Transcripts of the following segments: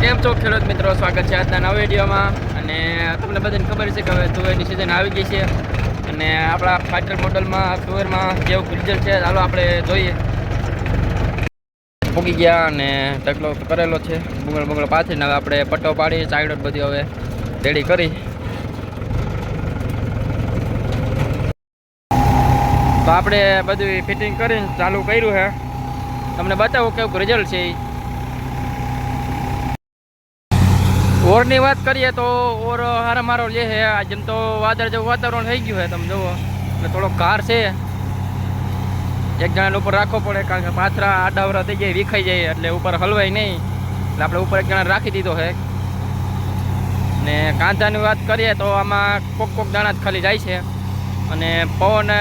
કેમ છો ખેડૂત મિત્રો, સ્વાગત છે આજના નવા વિડીયોમાં। અને તમને બધાને ખબર છે કે હવે તુવેરની સિઝન આવી ગઈ છે અને આપણા ફાઇટર મોડલમાં તુવેરમાં કેવું રિઝલ્ટ છે ચાલો આપણે જોઈએ। પૂગી ગયા અને ઢગલો કરેલો છે, બુંગળ પાથરીને હવે આપણે પટ્ટો પાડી સાઈડો બધી હવે રેડી કરી। તો આપણે બધું ફિટિંગ કરીને ચાલુ કર્યું છે, તમને બતાવું કેવું રિઝલ્ટ છે। ઓરની વાત કરીએ તો ઓર હારા મારો લે છે, જેમ તો વાદળ જેવું વાતાવરણ થઈ ગયું છે, તમે જુઓ એટલે થોડોક કાર છે, એક જણાને ઉપર રાખવો પડે કારણ કે પાથરા આડાવરા થઈ જાય, વિખાઈ જાય એટલે ઉપર હલવાય નહીં, એટલે આપણે ઉપર એક જણા રાખી દીધો છે। ને કાંધાની વાત કરીએ તો આમાં કોક દાણા જ ખાલી જાય છે અને પવન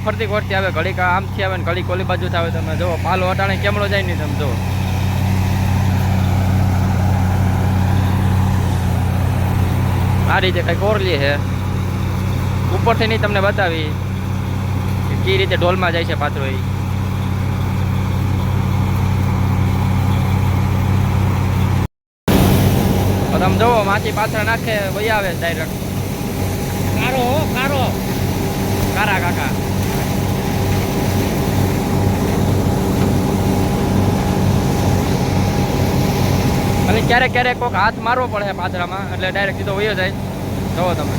ફરતી આવે, ઘડીક આમથી આવે ને ઘડીક ઓલી બાજુથી આવે। તમે જુઓ પાલો અટાણે કેમળો જાય નહીં, તમે જુઓ આ રીતે કંઈક ઓરલી છે, ઉપરથી નહીં તમને બતાવી કે કઈ રીતે ઢોલમાં જાય છે પાત્રો। તો તમે જુઓ માછી પાથરા નાખે વહી આવે ડાયરેક્ટ, કારા કાકા। ખાલી ક્યારેક કોઈક હાથ મારવો પડે પાથરામાં એટલે ડાયરેક્ટ સીધો વયો જાય। જુઓ તમે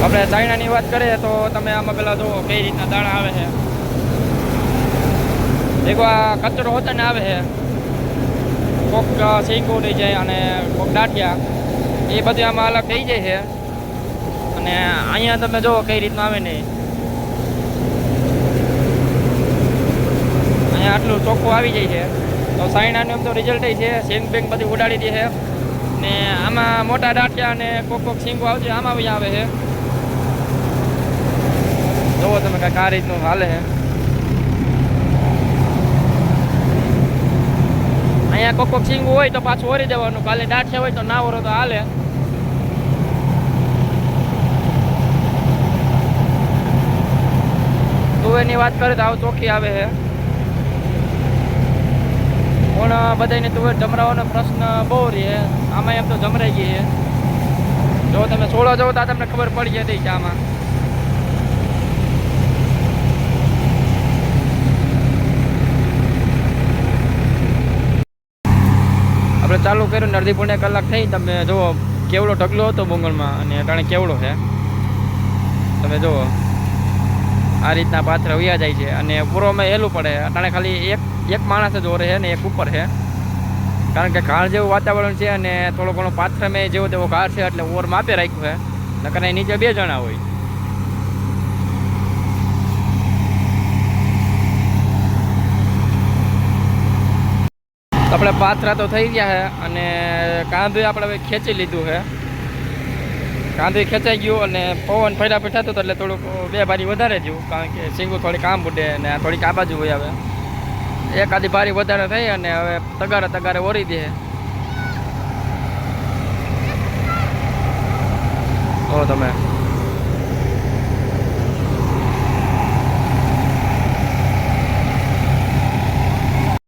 આપણે ચાઇનાની વાત કરીએ તો તમે આમાં પેલા જુઓ કઈ રીતના દાણા આવે છે, એક કચરો હોતા ને આવે છે, કોક શીંગું થઈ જાય અને કોક દાંઠિયા એ બધું આમાં અલગ થઈ જાય છે। અને અહીંયા તમે જુઓ કઈ રીતના આવે નહીં, અહીંયા આટલું ચોખ્ખું આવી જાય છે। તો ચાઇનાનું એમ તો રિઝલ્ટ છે, શેંગ બેંગ બધી ઉડાડી દે છે ને આમાં મોટા દાંઠિયા અને કોક શીંગું આવશે આમાં બી આવે છે। જુઓ તમે કાંઈક આ રીતનું હાલે છે, અહીંયા કોક શીંગું હોય તો પાછું ઓરી દેવાનું, કાલે દાંઠિયા હોય તો ના ઓરો તો હાલે। તુવેરની વાત કરીએ તો આવું ચોખ્ખી આવે છે, પણ બધાને તુવેર જમરાવાનો પ્રશ્ન બહુ રહે, આમાં એમ તો જમરાઈ ગઈ છે। જો તમે છોડો જવો તો તમને ખબર પડી જતી છે આમાં। આપણે ચાલુ કર્યું ને અડધી પોણી કલાક થઈ, તમે જુઓ કેવડો ઢગલો હતો બુંગળમાં અને અટાણે કેવડો છે, તમે જુઓ આ રીતના પાથરા વયા જાય છે અને પૂરોમાં હેલું પડે। અટાણે ખાલી એક માણસ જ ઓરે છે ને એક ઉપર છે, કારણ કે ઘાણ જેવું વાતાવરણ છે અને થોડો ઘણો પાથરામાં જેવો તેવો ઘાર છે એટલે ઓર માપે રાખ્યું છે, નકર નીચે 2 જણા હોય। આપણે પાથરા તો થઈ ગયા છે અને કાંધું આપણે હવે ખેંચી લીધું છે, કાંધું ખેંચાઈ ગયું અને પવન ફેરાફેર થતું હતું એટલે થોડુંક 2 બારી વધારે થયું, કારણ કે શીંગું થોડી કામ બુડે અને થોડીક આ બાજુ હોય, હવે એકાદી બારી વધારે થઈ અને હવે તગારે ઓરી દે। તો તમે